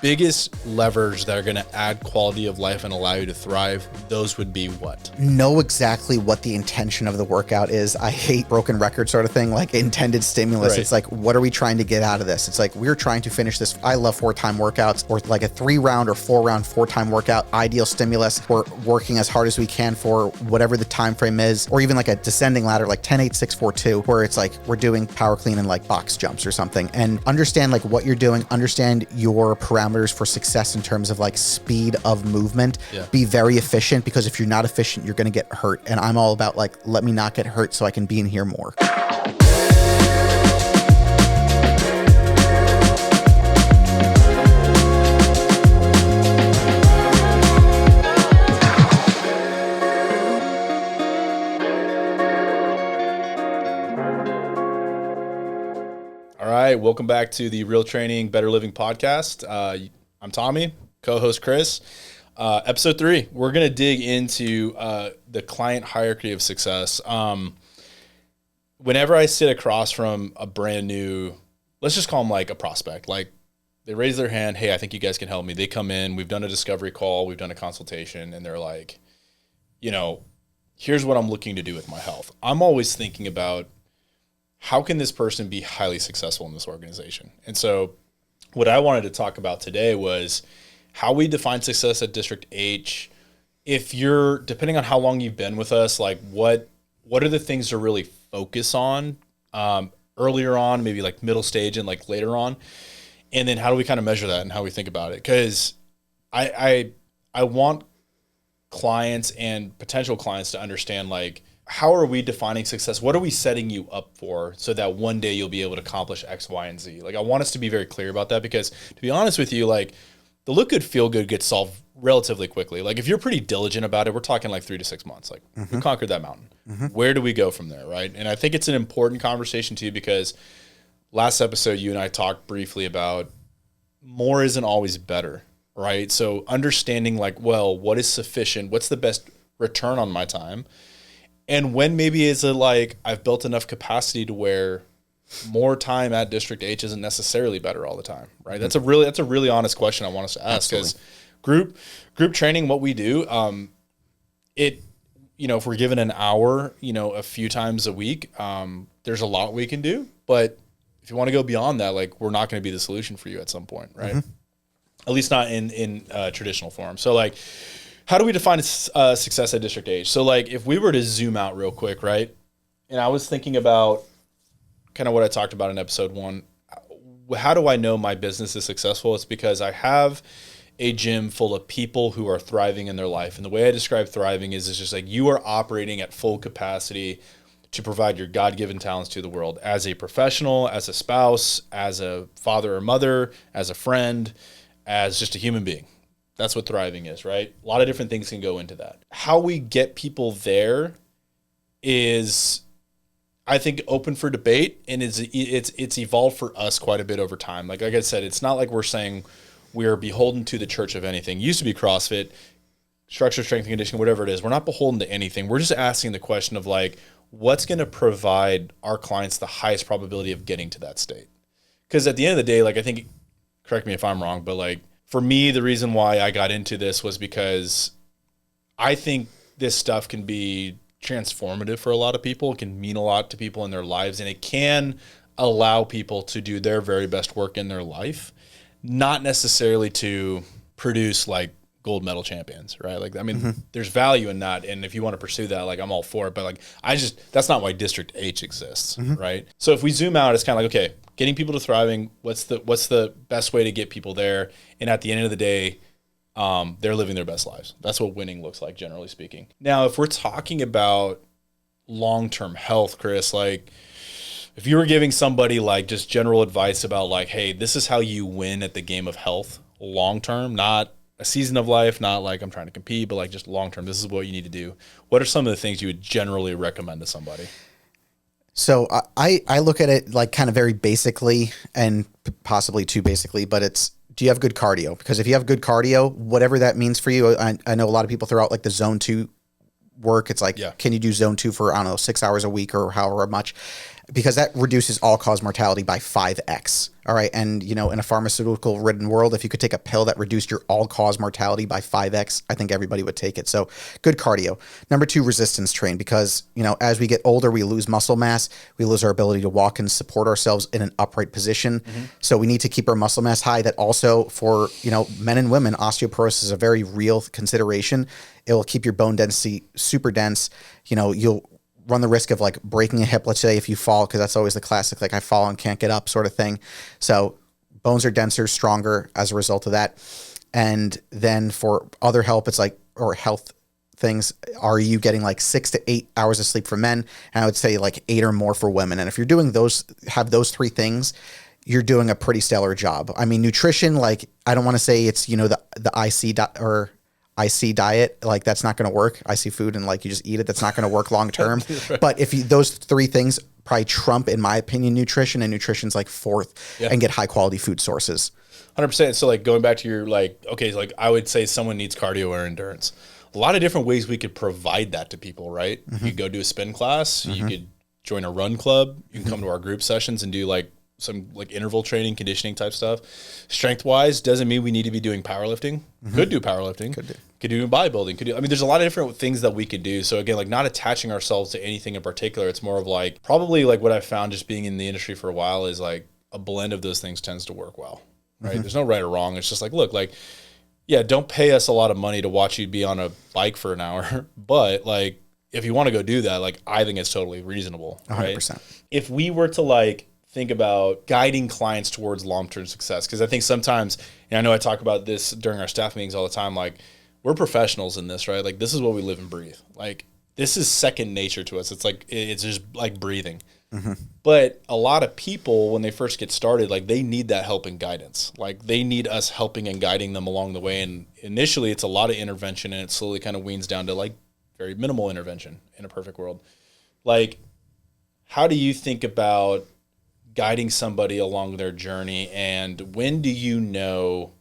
biggest levers that are going to add quality of life and allow you to thrive, those would be what? Know exactly what the intention of the workout is. I hate broken record sort of thing, like intended stimulus. Right. It's like, what are we trying to get out of this? It's like, we're trying to finish this. I love 4-time workouts, or like a 3-round or 4-round 4-time workout, ideal stimulus. We're working as hard as we can for whatever the time frame is, or even like a descending ladder, like 10, 8, 6, 4, 2, where it's like we're doing power clean and like box jumps or something. And understand like what you're doing, understand your parameters for success in terms of like speed of movement. Yeah. Be very efficient, because if you're not efficient, you're going to get hurt. And I'm all about like, let me not get hurt so I can be in here more. All right, welcome back to the Real Training, Better Living podcast. I'm Tommy, co-host Chris. Episode 3, we're going to dig into the client hierarchy of success. Whenever I sit across from a brand new, let's just call them like a prospect, like they raise their hand, hey, I think you guys can help me. They come in, we've done a discovery call, we've done a consultation, and they're like, here's what I'm looking to do with my health. I'm always thinking about, how can this person be highly successful in this organization? And so what I wanted to talk about today was how we define success at District H. If you're, depending on how long you've been with us, like what are the things to really focus on earlier on, maybe like middle stage and like later on? And then how do we kind of measure that and how we think about it? Because I want clients and potential clients to understand, like, how are we defining success? What are we setting you up for so that one day you'll be able to accomplish X, Y, and Z? Like, I want us to be very clear about that, because to be honest with you, like the look good, feel good gets solved relatively quickly. Like if you're pretty diligent about it, we're talking like 3 to 6 months. Like we conquered that mountain. Where do we go from there? Right. And I think it's an important conversation too, because last episode, you and I talked briefly about more isn't always better. Right. So understanding like, well, what is sufficient? What's the best return on my time? And when maybe is it like I've built enough capacity to where more time at District H isn't necessarily better all the time, right? That's a really honest question I want us to ask, because group training, what we do, if we're given an hour, a few times a week, there's a lot we can do. But if you want to go beyond that, like we're not going to be the solution for you at some point, right? At least not in traditional form. So like, how do we define success at District H? So like if we were to zoom out real quick, right? And I was thinking about kind of what I talked about in episode 1. How do I know my business is successful? It's because I have a gym full of people who are thriving in their life. And the way I describe thriving is it's just like you are operating at full capacity to provide your God-given talents to the world as a professional, as a spouse, as a father or mother, as a friend, as just a human being. That's what thriving is, right? A lot of different things can go into that. How we get people there is, I think, open for debate, and it's evolved for us quite a bit over time. Like I said, it's not like we're saying we're beholden to the church of anything. It used to be CrossFit, structure, strength, and conditioning, whatever it is. We're not beholden to anything. We're just asking the question of like, what's going to provide our clients the highest probability of getting to that state? Because at the end of the day, like I think, correct me if I'm wrong, but like, for me, the reason why I got into this was because I think this stuff can be transformative for a lot of people. It can mean a lot to people in their lives, and it can allow people to do their very best work in their life, not necessarily to produce like gold medal champions, right? Like, I mean, there's value in that. And if you want to pursue that, like I'm all for it, but like, that's not why District H exists, right? So if we zoom out, it's kind of like, okay, getting people to thriving, what's the best way to get people there? And at the end of the day, they're living their best lives. That's what winning looks like, generally speaking. Now, if we're talking about long-term health, Chris, like if you were giving somebody like just general advice about like, hey, this is how you win at the game of health long-term, not a season of life, not like I'm trying to compete, but like just long-term, this is what you need to do. What are some of the things you would generally recommend to somebody? So I look at it like kind of very basically, and possibly too basically, but it's, do you have good cardio? Because if you have good cardio, whatever that means for you, I know a lot of people throw out like the zone 2 work. It's like, Can you do zone 2 for, I don't know, 6 hours a week or however much? because that reduces all-cause mortality by 5x. All right. And, you know, in a pharmaceutical-ridden world, if you could take a pill that reduced your all-cause mortality by 5x, I think everybody would take it. So good cardio. Number 2, resistance train, because, you know, as we get older, we lose muscle mass. We lose our ability to walk and support ourselves in an upright position. So we need to keep our muscle mass high. That also, for, you know, men and women, osteoporosis is a very real consideration. It will keep your bone density super dense. You know, you'll run the risk of like breaking a hip, let's say, if you fall, because that's always the classic, like I fall and can't get up sort of thing. So bones are denser, stronger as a result of that. And then for other help, it's like, or health things, are you getting like 6 to 8 hours of sleep for men? And I would say like 8 or more for women. And if you're doing those, have those 3 things, you're doing a pretty stellar job. I mean, nutrition, like, I don't want to say it's, you know, the IC diet, like that's not going to work. I see food and like you just eat it. That's not going to work long term. Right. But if you, those 3 things probably trump, in my opinion, nutrition, and nutrition's like 4th, and get high quality food sources. 100%. So like going back to your like, okay, like I would say someone needs cardio or endurance. A lot of different ways we could provide that to people, right? You could go do a spin class. You could join a run club. You can come to our group sessions and do like some like interval training, conditioning type stuff. Strength wise, doesn't mean we need to be doing powerlifting. Could do powerlifting. Could do bodybuilding. I mean, there's a lot of different things that we could do. So again, like not attaching ourselves to anything in particular. It's more of like, probably like what I've found just being in the industry for a while is like a blend of those things tends to work well, right? There's no right or wrong. It's just like, look, like, yeah, don't pay us a lot of money to watch you be on a bike for an hour. But like, if you want to go do that, like I think it's totally reasonable. 100%. Right? If we were to like, think about guiding clients towards long-term success. Because I think sometimes, and I know I talk about this during our staff meetings all the time, like we're professionals in this, right? Like this is what we live and breathe. Like this is second nature to us. It's like, it's just like breathing. But a lot of people, when they first get started, like they need that help and guidance. Like they need us helping and guiding them along the way. And initially it's a lot of intervention, and it slowly kind of weans down to like very minimal intervention in a perfect world. Like, how do you think about guiding somebody along their journey, and when do you know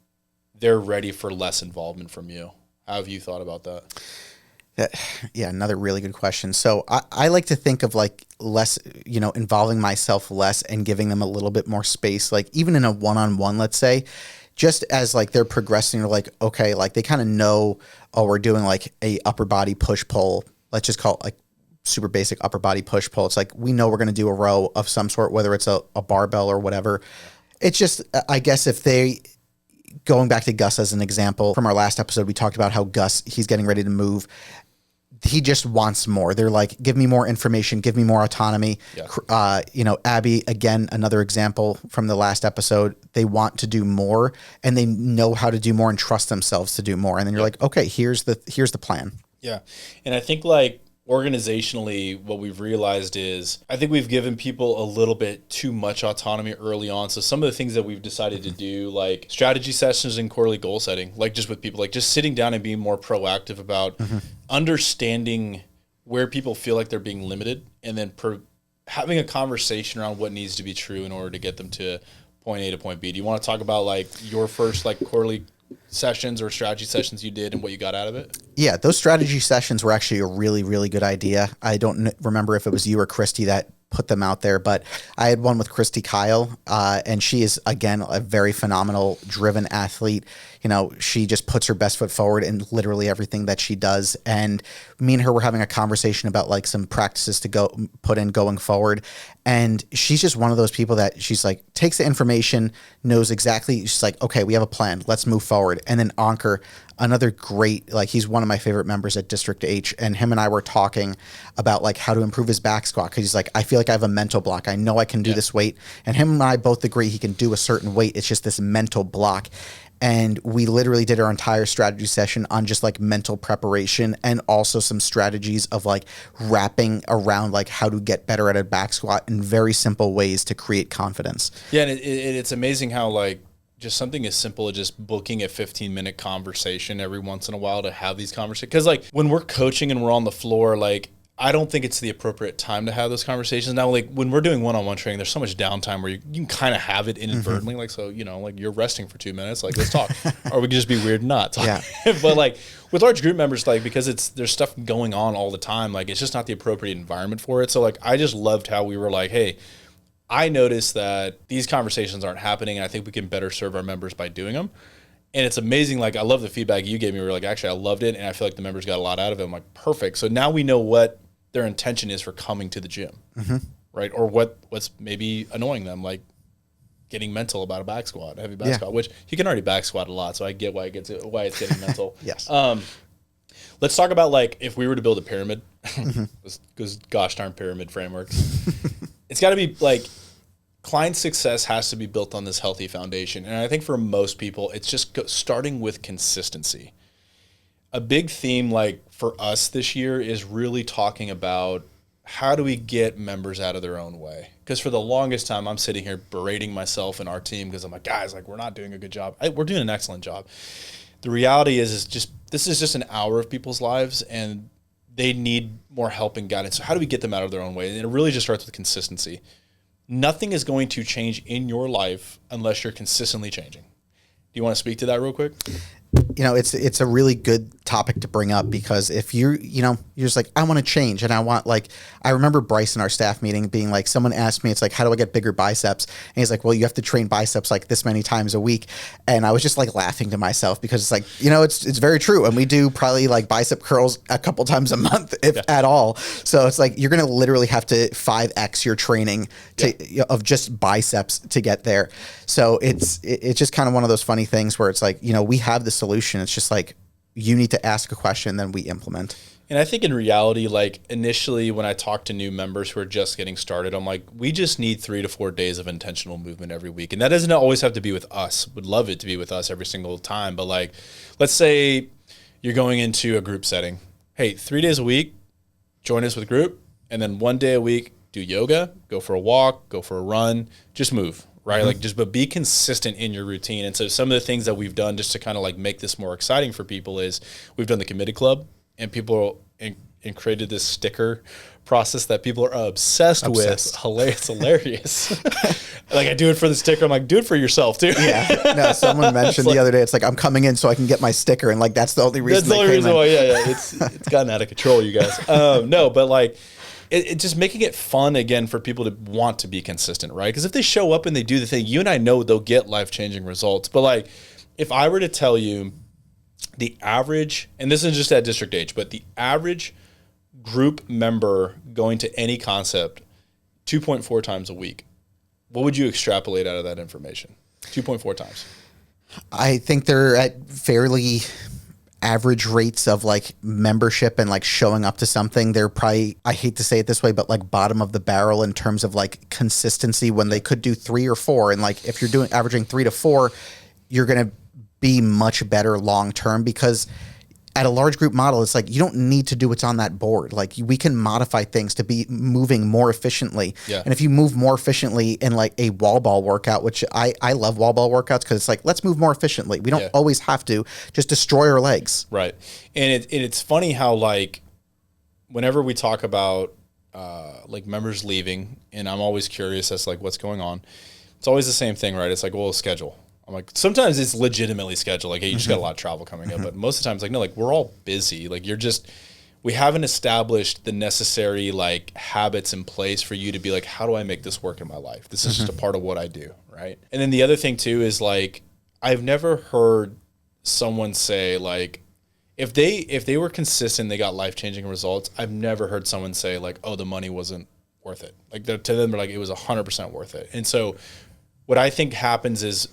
they're ready for less involvement from you? How have you thought about that? Yeah, another really good question. So I like to think of like less, you know, involving myself less and giving them a little bit more space, like even in a one-on-one, let's say, just as like they're progressing, or like, okay, like they kind of know, oh, we're doing like a upper body push-pull. Let's just call it like super basic upper body push pull. It's like, we know we're going to do a row of some sort, whether it's a barbell or whatever. It's just, I guess if they, going back to Gus as an example from our last episode, we talked about how Gus, he's getting ready to move. He just wants more. They're like, give me more information, give me more autonomy. You know, Abby, again, another example from the last episode, they want to do more and they know how to do more and trust themselves to do more. And then you're like, okay, here's the plan. Yeah. And I think like, organizationally, what we've realized is I think we've given people a little bit too much autonomy early on. So some of the things that we've decided to do, like strategy sessions and quarterly goal setting, like just with people, like just sitting down and being more proactive about understanding where people feel like they're being limited, and then having a conversation around what needs to be true in order to get them to point A to point B. Do you want to talk about like your first like quarterly sessions or strategy sessions you did and what you got out of it? Yeah, those strategy sessions were actually a really, really good idea. I don't remember if it was you or Christy that put them out there, but I had one with Christy Kyle, and she is, again, a very phenomenal, driven athlete. You know, she just puts her best foot forward in literally everything that she does. And me and her were having a conversation about like some practices to go put in going forward. And she's just one of those people that she's like, takes the information, knows exactly. She's like, okay, we have a plan. Let's move forward. And then Ankur, another great, like he's one of my favorite members at District H, and him and I were talking about like how to improve his back squat, because he's like, I feel like I have a mental block. I know I can do this weight, and him and I both agree he can do a certain weight. It's just this mental block. And we literally did our entire strategy session on just like mental preparation, and also some strategies of like wrapping around like how to get better at a back squat in very simple ways to create confidence. Yeah, and it's amazing how like just something as simple as just booking a 15-minute conversation every once in a while to have these conversations. Because like when we're coaching and we're on the floor, like I don't think it's the appropriate time to have those conversations. Now, like when we're doing one-on-one training, there's so much downtime where you can kind of have it inadvertently. Like, so, you know, like you're resting for 2 minutes, like let's talk. Or we can just be weird and not talk. Yeah. But like with large group members, like because there's stuff going on all the time, like it's just not the appropriate environment for it. So like I just loved how we were like, hey, I noticed that these conversations aren't happening and I think we can better serve our members by doing them. And it's amazing. Like, I love the feedback you gave me. We were like, actually, I loved it. And I feel like the members got a lot out of it. I'm like, perfect. So now we know what their intention is for coming to the gym, right? Or what's maybe annoying them, like getting mental about a back squat, a heavy back squat, which you can already back squat a lot. So I get why it's getting mental. Yes. Let's talk about like, if we were to build a pyramid, because gosh darn pyramid frameworks, it's got to be like, client success has to be built on this healthy foundation. And I think for most people, it's just starting with consistency. A big theme like for us this year is really talking about how do we get members out of their own way? Because for the longest time, I'm sitting here berating myself and our team because I'm like, guys, like we're not doing a good job. We're doing an excellent job. The reality is just this is just an hour of people's lives and they need more help and guidance. So how do we get them out of their own way? And it really just starts with consistency. Nothing is going to change in your life unless you're consistently changing. Do you want to speak to that real quick? You know, it's a really good topic to bring up because if you're just like, I want to change and I want like, I remember Bryce in our staff meeting being like, someone asked me, it's like, how do I get bigger biceps? And he's like, well, you have to train biceps like this many times a week. And I was just like laughing to myself because it's like, you know, it's very true. And we do probably like bicep curls a couple times a month, if at all. So it's like, you're going to literally have to 5X your training of just biceps to get there. So it's just kind of one of those funny things where it's like, you know, we have the solution. It's just like, you need to ask a question, then we implement. And I think in reality, like initially when I talk to new members who are just getting started, I'm like, we just need 3 to 4 days of intentional movement every week. And that doesn't always have to be with us. Would love it to be with us every single time. But like, let's say you're going into a group setting. Hey, 3 days a week, join us with a group. And then 1 day a week, do yoga, go for a walk, go for a run, just move. Right? Like but be consistent in your routine. And so some of the things that we've done just to kind of like make this more exciting for people is we've done the committed club and people and created this sticker process that people are obsessed. With. It's hilarious. Like I do it for the sticker. I'm like, do it for yourself too. Yeah. No, someone mentioned the other day, it's like, I'm coming in so I can get my sticker. And like, that's the only reason. That's the only reason why. Yeah. It's gotten out of control, you guys. No, but like, it's just making it fun again for people to want to be consistent, right? Because if they show up and they do the thing, you and I know they'll get life-changing results. But like, if I were to tell you the average, and this is just at district age, but the average group member going to any concept 2.4 times a week, what would you extrapolate out of that information? 2.4 times. I think they're at fairly average rates of like membership and like showing up to something. They're probably, I hate to say it this way, but like bottom of the barrel in terms of like consistency when they could do 3 or 4. And like if you're averaging 3 to 4, you're going to be much better long term because at a large group model, it's like you don't need to do what's on that board. Like we can modify things to be moving more efficiently. Yeah. And if you move more efficiently in like a wall ball workout, which I love wall ball workouts because it's like, let's move more efficiently. We don't always have to just destroy our legs. Right. And it's funny how like whenever we talk about like members leaving, and I'm always curious as to like what's going on, it's always the same thing, right? It's like, well, schedule. I'm like, sometimes it's legitimately scheduled. Like, hey, you just got a lot of travel coming up. But most of the time, it's like, no, like, we're all busy. Like, we haven't established the necessary, like, habits in place for you to be like, how do I make this work in my life? This is just a part of what I do, right? And then the other thing, too, is, like, I've never heard someone say, like, if they were consistent, they got life-changing results, I've never heard someone say, like, oh, the money wasn't worth it. Like, to them, they're like, it was 100% worth it. And so what I think happens is,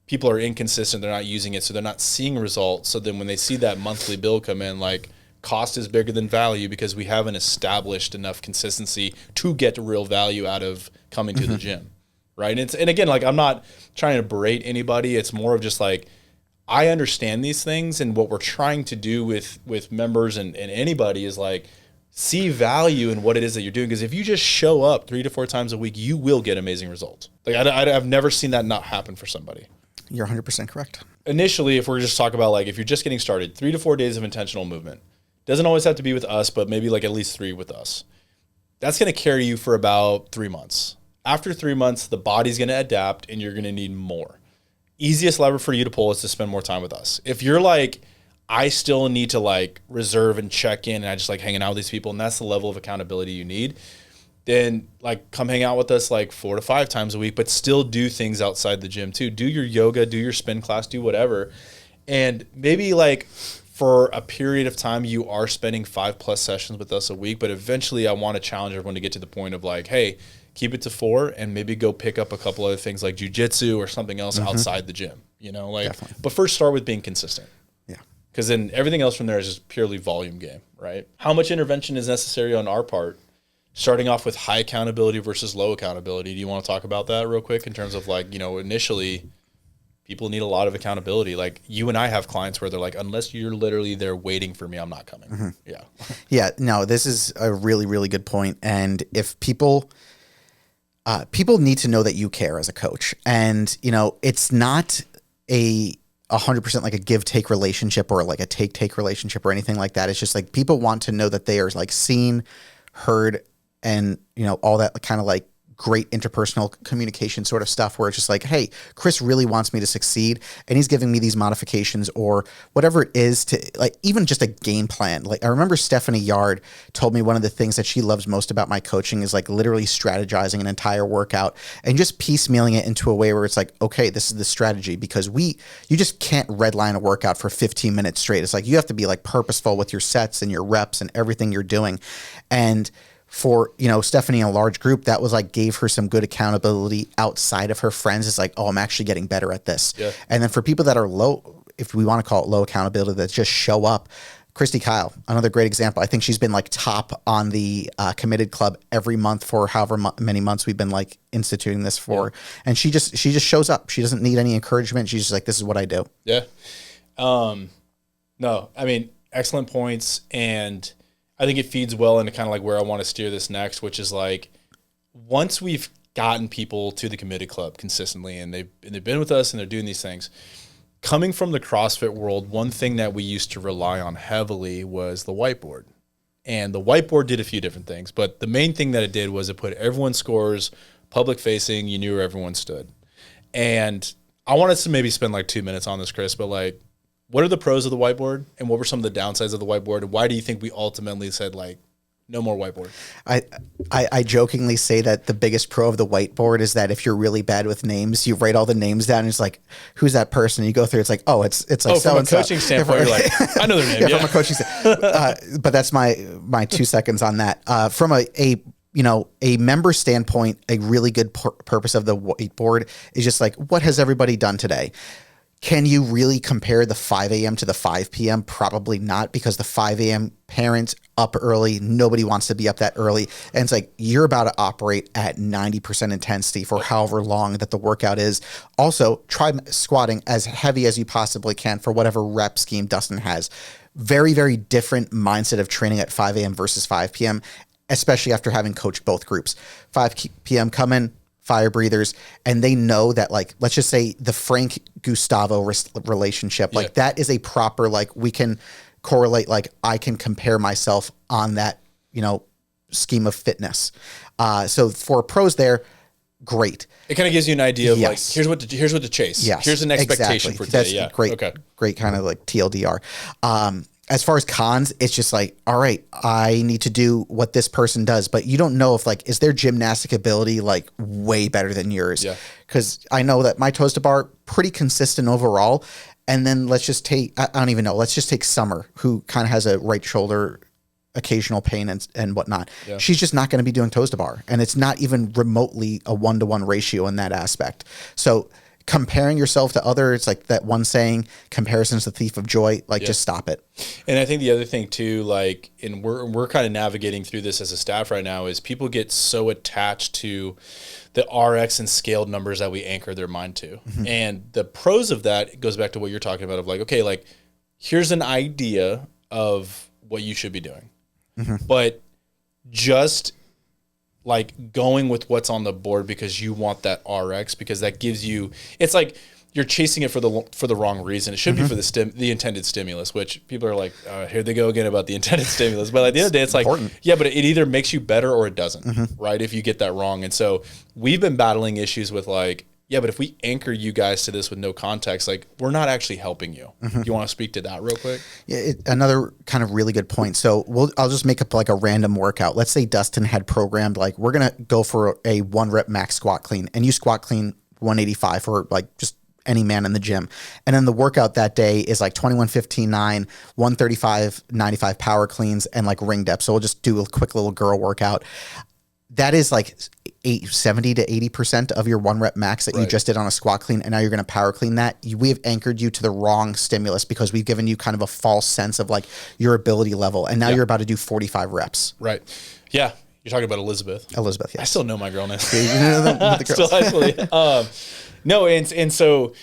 people are inconsistent. They're not using it. So they're not seeing results. So then when they see that monthly bill come in, like cost is bigger than value because we haven't established enough consistency to get real value out of coming to the gym. Right. And again, like I'm not trying to berate anybody. It's more of just like, I understand these things. And what we're trying to do with members and anybody is like, see value in what it is that you're doing. Because if you just show up 3 to 4 times a week, you will get amazing results. Like I've never seen that not happen for somebody. You're 100% correct. Initially, if we're just talking about like, if you're just getting started, 3 to 4 days of intentional movement, Doesn't always have to be with us, but maybe like at least 3 with us. That's going to carry you for about 3 months. After 3 months, the body's going to adapt and you're going to need more. Easiest lever for you to pull is to spend more time with us. If you're like, I still need to like reserve and check in and I just like hanging out with these people and that's the level of accountability you need, then like come hang out with us like 4 to 5 times a week, but still do things outside the gym too. Do your yoga, do your spin class, do whatever. And maybe like for a period of time, you are spending 5+ sessions with us a week, but eventually I want to challenge everyone to get to the point of like, hey, keep it to 4 and maybe go pick up a couple other things like jujitsu or something else outside the gym, you know, like, definitely. But first start with being consistent. Yeah. Because then everything else from there is just purely volume game, right? How much intervention is necessary on our part? Starting off with high accountability versus low accountability. Do you want to talk about that real quick in terms of like, you know, initially people need a lot of accountability. Like you and I have clients where they're like, unless you're literally there waiting for me, I'm not coming. Yeah. Yeah. No, this is a really, really good point. And if people need to know that you care as a coach, and you know, it's not a 100% like a give-take relationship or like a take relationship or anything like that. It's just like people want to know that they are like seen, heard, and you know, all that kind of like great interpersonal communication sort of stuff where it's just like, hey, Chris really wants me to succeed and he's giving me these modifications or whatever it is to like even just a game plan. Like I remember Stephanie Yard told me one of the things that she loves most about my coaching is like literally strategizing an entire workout and just piecemealing it into a way where it's like, okay, this is the strategy because you just can't redline a workout for 15 minutes straight. It's like you have to be like purposeful with your sets and your reps and everything you're doing. And for, you know, Stephanie in a large group, that was like gave her some good accountability outside of her friends. It's like, oh, I'm actually getting better at this. Yeah. And then for people that are low, if we want to call it low accountability, that just show up, Christy Kyle, another great example. I think she's been like top on the committed club every month for however many months we've been like instituting this for. Yeah. And she just shows up. She doesn't need any encouragement. She's just like, this is what I do. Yeah. No, I mean, excellent points. And I think it feeds well into kind of like where I want to steer this next, which is like once we've gotten people to the committed club consistently and they've been with us and they're doing these things, coming from the CrossFit world, one thing that we used to rely on heavily was the whiteboard. And the whiteboard did a few different things, but the main thing that it did was it put everyone's scores public facing. You knew where everyone stood. And I wanted to maybe spend like 2 minutes on this, Chris, but like, what are the pros of the whiteboard and what were some of the downsides of the whiteboard? And why do you think we ultimately said like, no more whiteboard? I jokingly say that the biggest pro of the whiteboard is that if you're really bad with names, you write all the names down and it's like, who's that person? And you go through, it's like, oh, it's like so-and-so. From a coaching standpoint, you're like, I know their name. Yeah, from a coaching standpoint. But that's my 2 seconds on that. From a member standpoint, a really good purpose of the whiteboard is just like, what has everybody done today? Can you really compare the 5 a.m. to the 5 p.m.? Probably not, because the 5 a.m. parents up early, nobody wants to be up that early. And it's like you're about to operate at 90% intensity for however long that the workout is. Also, try squatting as heavy as you possibly can for whatever rep scheme Dustin has. Very, very different mindset of training at 5 a.m. versus 5 p.m., especially after having coached both groups. 5 p.m. come in, fire breathers, and they know that, like, let's just say the Frank Gustavo relationship, like that is a proper, like, we can correlate, like I can compare myself on that, you know, scheme of fitness. So for pros there, great. It kind of gives you an idea of like, here's what to chase. Yes, here's an expectation for today. That's great. Okay. Great kind of like TLDR. As far as cons, it's just like, all right, I need to do what this person does, but you don't know if like, is their gymnastic ability like way better than yours? Yeah. Cause I know that my toes to bar pretty consistent overall. And then let's just take, I don't even know. Let's just take Summer, who kind of has a right shoulder occasional pain and whatnot. Yeah. She's just not going to be doing toes to bar. And it's not even remotely a 1-to-1 ratio in that aspect. So comparing yourself to others, like that one saying, comparison's the thief of joy, like just stop it. And I think the other thing too, like, and we're kind of navigating through this as a staff right now, is people get so attached to the RX and scaled numbers that we anchor their mind to. Mm-hmm. And the pros of that goes back to what you're talking about of like, okay, like here's an idea of what you should be doing, but just like going with what's on the board because you want that RX, because that gives you, it's like you're chasing it for the wrong reason. It should be for the intended stimulus, which people are like, here they go again about the intended stimulus. But at the end of the day, it's like, yeah, but it either makes you better or it doesn't, right? If you get that wrong. And so we've been battling issues with like, yeah, but if we anchor you guys to this with no context, like we're not actually helping you. Do you want to speak to that real quick? Yeah, another kind of really good point. So I'll just make up like a random workout. Let's say Dustin had programmed like we're gonna go for a 1 rep max squat clean, and you squat clean 185 for like just any man in the gym. And then the workout that day is like 21, 15, 9, 135, 95 power cleans and like ring depth. So we'll just do a quick little girl workout. That is like 70 to 80% of your 1 rep max that you just did on a squat clean. And now you're going to power clean that. We have anchored you to the wrong stimulus because we've given you kind of a false sense of like your ability level. And now you're about to do 45 reps. Right. Yeah. You're talking about Elizabeth. Elizabeth, yes. I still know my girl name. You know the girls. Still actually. No, and so,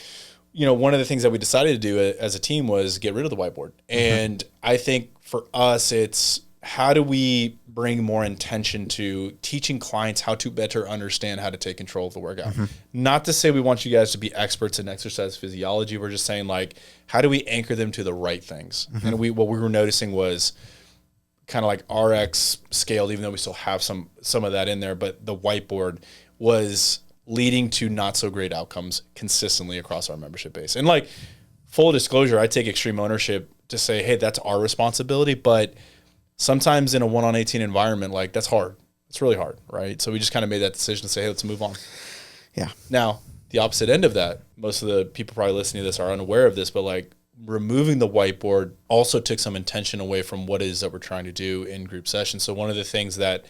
you know, one of the things that we decided to do as a team was get rid of the whiteboard. And I think for us, it's how do we bring more intention to teaching clients how to better understand how to take control of the workout? Not to say we want you guys to be experts in exercise physiology. We're just saying like, how do we anchor them to the right things? And what we were noticing was kind of like RX scaled, even though we still have some of that in there, but the whiteboard was leading to not so great outcomes consistently across our membership base. And like full disclosure, I take extreme ownership to say, hey, that's our responsibility. But sometimes in a 1-on-18 environment, like that's hard. It's really hard, right? So we just kind of made that decision to say, hey, let's move on. Yeah. Now, the opposite end of that, most of the people probably listening to this are unaware of this, but like removing the whiteboard also took some intention away from what it is that we're trying to do in group sessions. So one of the things that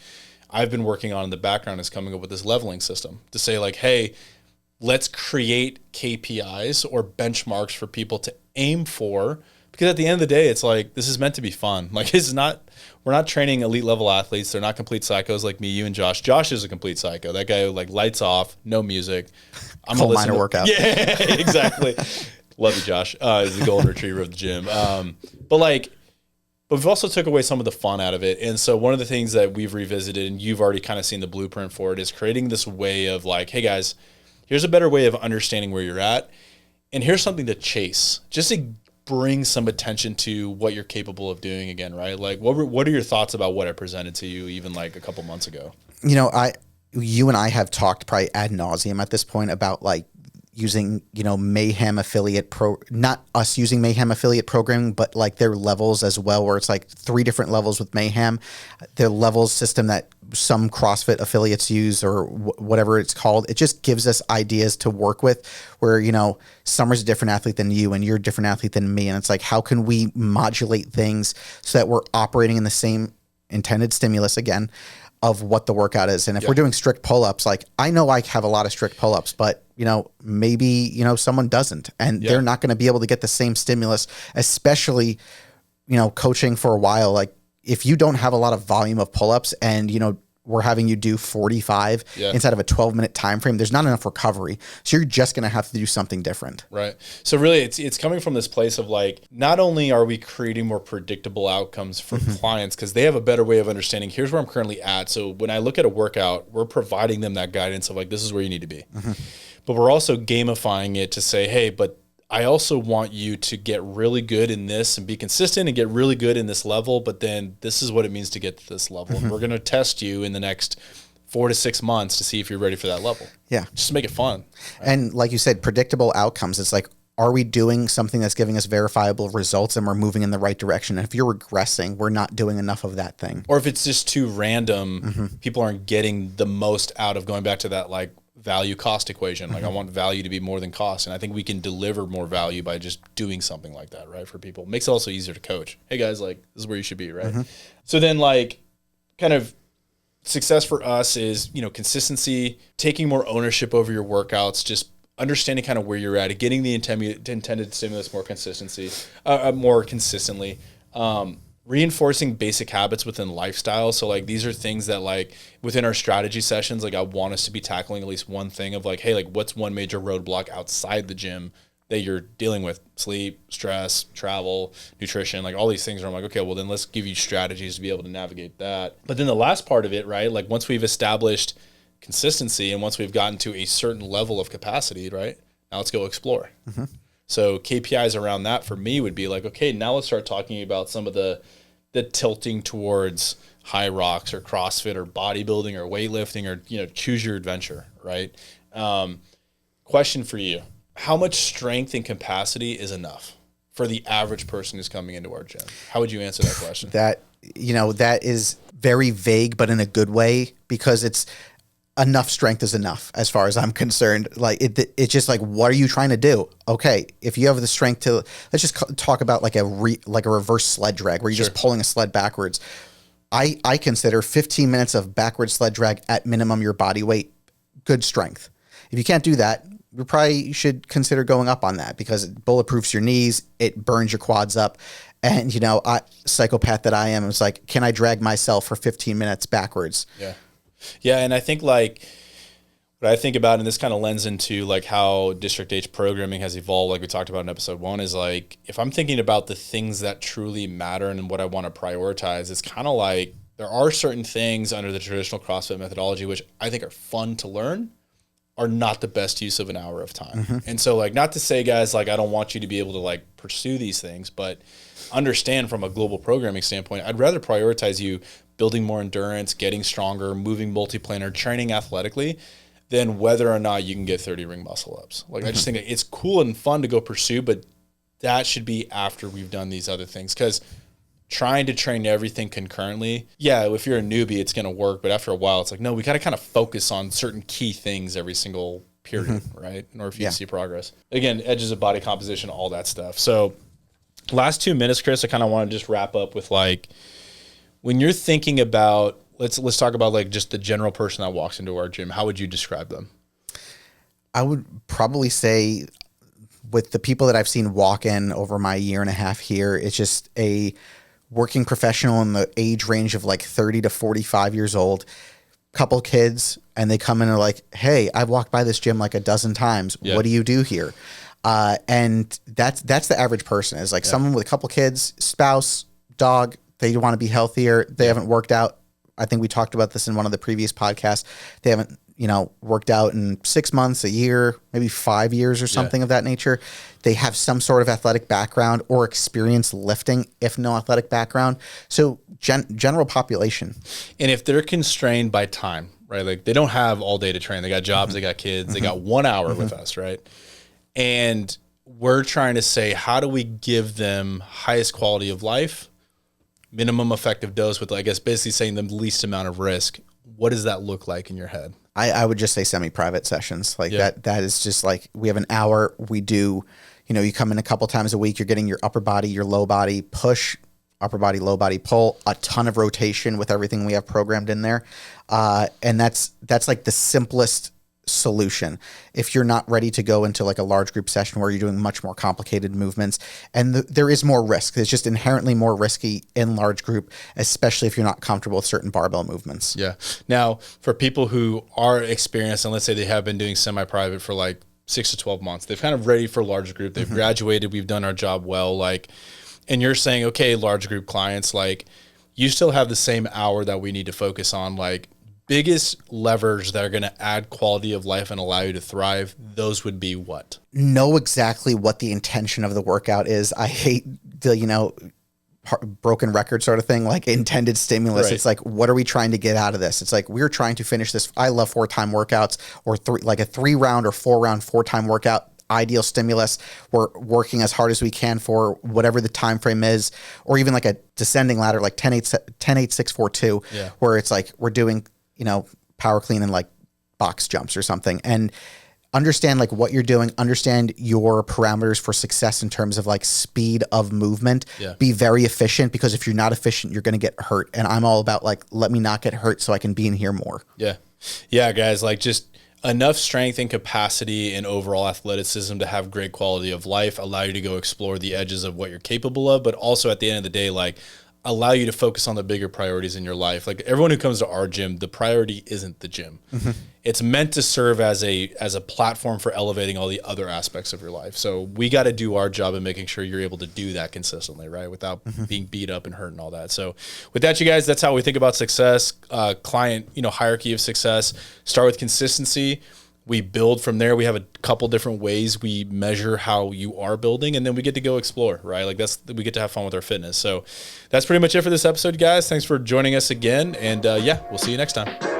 I've been working on in the background is coming up with this leveling system to say like, hey, let's create KPIs or benchmarks for people to aim for, because at the end of the day, it's like, this is meant to be fun. Like we're not training elite level athletes. They're not complete psychos like me, you and Josh. Josh is a complete psycho. That guy like lights off, no music. I'm coal miner workout. Yeah, exactly. Love you, Josh. He's the golden retriever of the gym. But we've also took away some of the fun out of it. And so one of the things that we've revisited, and you've already kind of seen the blueprint for it, is creating this way of like, hey guys, here's a better way of understanding where you're at. And here's something to chase, just to bring some attention to what you're capable of doing again, right? Like what are your thoughts about what I presented to you even like a couple months ago? You know, you and I have talked probably ad nauseum at this point about like using, you know, Mayhem affiliate not us using Mayhem affiliate programming, but like their levels as well, where it's like 3 different levels with Mayhem, their levels system that some CrossFit affiliates use or whatever it's called. It just gives us ideas to work with where, you know, Summer's a different athlete than you and you're a different athlete than me. And it's like, how can we modulate things so that we're operating in the same intended stimulus again of what the workout is. And if we're doing strict pull-ups, like I know I have a lot of strict pull-ups, but you know, maybe, you know, someone doesn't, and they're not going to be able to get the same stimulus, especially, you know, coaching for a while. Like if you don't have a lot of volume of pull-ups and, you know, we're having you do 45 inside of a 12-minute time frame, there's not enough recovery. So you're just going to have to do something different. Right. So really it's coming from this place of like, not only are we creating more predictable outcomes for clients because they have a better way of understanding, here's where I'm currently at. So when I look at a workout, we're providing them that guidance of like, this is where you need to be. But we're also gamifying it to say, hey, but I also want you to get really good in this and be consistent and get really good in this level, but then this is what it means to get to this level. And we're going to test you in the next 4 to 6 months to see if you're ready for that level. Yeah. Just to make it fun. Right? And like you said, predictable outcomes. It's like, are we doing something that's giving us verifiable results and we're moving in the right direction? And if you're regressing, we're not doing enough of that thing. Or if it's just too random, people aren't getting the most out of going back to that like value cost equation. Like I want value to be more than cost. And I think we can deliver more value by just doing something like that, right? For people. It makes it also easier to coach. Hey guys, like this is where you should be, right? So then like kind of success for us is, you know, consistency, taking more ownership over your workouts, just understanding kind of where you're at, getting the intended stimulus more consistently, reinforcing basic habits within lifestyle. So like these are things that like within our strategy sessions, like I want us to be tackling at least one thing of like, hey, like what's one major roadblock outside the gym that you're dealing with? Sleep, stress, travel, nutrition, like all these things are I'm like, okay, well then let's give you strategies to be able to navigate that. But then the last part of it, right? Like once we've established consistency and once we've gotten to a certain level of capacity, right? Now let's go explore. So KPIs around that for me would be like, okay, now let's start talking about some of the tilting towards high rocks or CrossFit or bodybuilding or weightlifting or, choose your adventure, right? Question for you. How much strength and capacity is enough for the average person who's coming into our gym? How would you answer that question? That is very vague, but in a good way, because it's enough strength is enough as far as I'm concerned. Like it's just like, what are you trying to do? Okay, if you have the strength to, let's just talk about like a reverse sled drag where you're just pulling a sled backwards. I consider 15 minutes of backward sled drag at minimum your body weight good strength. If you can't do that, you probably should consider going up on that, because it bulletproofs your knees, it burns your quads up. And, psychopath that I am, it's like, can I drag myself for 15 minutes backwards? Yeah. Yeah. And I think like what I think about, and this kind of lends into like how district H programming has evolved, like we talked about in episode 1, is like, if I'm thinking about the things that truly matter and what I want to prioritize, it's kind of like there are certain things under the traditional CrossFit methodology, which I think are fun to learn, are not the best use of an hour of time. And so like, not to say, guys, like I don't want you to be able to like pursue these things, but understand from a global programming standpoint, I'd rather prioritize you building more endurance, getting stronger, moving multiplanar, training athletically, than whether or not you can get 30 ring muscle ups. Like I just think it's cool and fun to go pursue, but that should be after we've done these other things. Because trying to train everything concurrently, yeah, if you're a newbie, it's going to work. But after a while, it's like, no, we got to kind of focus on certain key things every single period, right? In order for you to see progress. Again, edges of body composition, all that stuff. So last 2 minutes, Chris, I kind of want to just wrap up with like, when you're thinking about, let's talk about like just the general person that walks into our gym, how would you describe them? I would probably say, with the people that I've seen walk in over my 1.5 years here, it's just a working professional in the age range of like 30 to 45 years old, couple kids, and they come in and are like, hey, I've walked by this gym like a dozen times. What do you do here? And that's the average person, is like someone with a couple kids, spouse, dog, they want to be healthier. They haven't worked out. I think we talked about this in one of the previous podcasts. They haven't, worked out in 6 months, a year, maybe 5 years or something of that nature. They have some sort of athletic background or experience lifting, if no athletic background. So general population. And if they're constrained by time, right? Like they don't have all day to train. They got jobs, they got kids, they got 1 hour with us, right? And we're trying to say, how do we give them highest quality of life, minimum effective dose with, I guess, basically saying the least amount of risk? What does that look like in your head? I would just say semi-private sessions. Like that is just like, we have an hour. We do, you come in a couple times a week. You're getting your upper body, your low body push, upper body, low body pull, a ton of rotation with everything we have programmed in there. And that's like the simplest solution if you're not ready to go into like a large group session where you're doing much more complicated movements, and there is more risk. It's just inherently more risky in large group, especially if you're not comfortable with certain barbell movements. Yeah. Now, for people who are experienced, and let's say they have been doing semi-private for like 6 to 12 months, they've kind of ready for large group, they've graduated, we've done our job well, like, and you're saying, okay, large group clients, like, you still have the same hour that we need to focus on, like, biggest levers that are going to add quality of life and allow you to thrive, those would be what? Know exactly what the intention of the workout is. I hate the, broken record sort of thing, like intended stimulus. Right. It's like, what are we trying to get out of this? It's like, we're trying to finish this. I love 4-time workouts, or like a 3-round or 4-round 4-time workout. Ideal stimulus. We're working as hard as we can for whatever the time frame is, or even like a descending ladder, like 10-8-6-4-2, where it's like we're doing, power clean and like box jumps or something, and understand like what you're doing, understand your parameters for success in terms of like speed of movement. Be very efficient, because if you're not efficient, you're going to get hurt. And I'm all about like, let me not get hurt so I can be in here more. Yeah, guys, like just enough strength and capacity and overall athleticism to have great quality of life, allow you to go explore the edges of what you're capable of, but also at the end of the day, like, allow you to focus on the bigger priorities in your life. Like everyone who comes to our gym, the priority isn't the gym. It's meant to serve as a platform for elevating all the other aspects of your life. So we got to do our job in making sure you're able to do that consistently, right? Without being beat up and hurt and all that. So with that, you guys, that's how we think about success, client, hierarchy of success. Start with consistency. We build from there. We have a couple different ways we measure how you are building, and then we get to go explore, right? Like we get to have fun with our fitness. So that's pretty much it for this episode, guys. Thanks for joining us again. And yeah, we'll see you next time.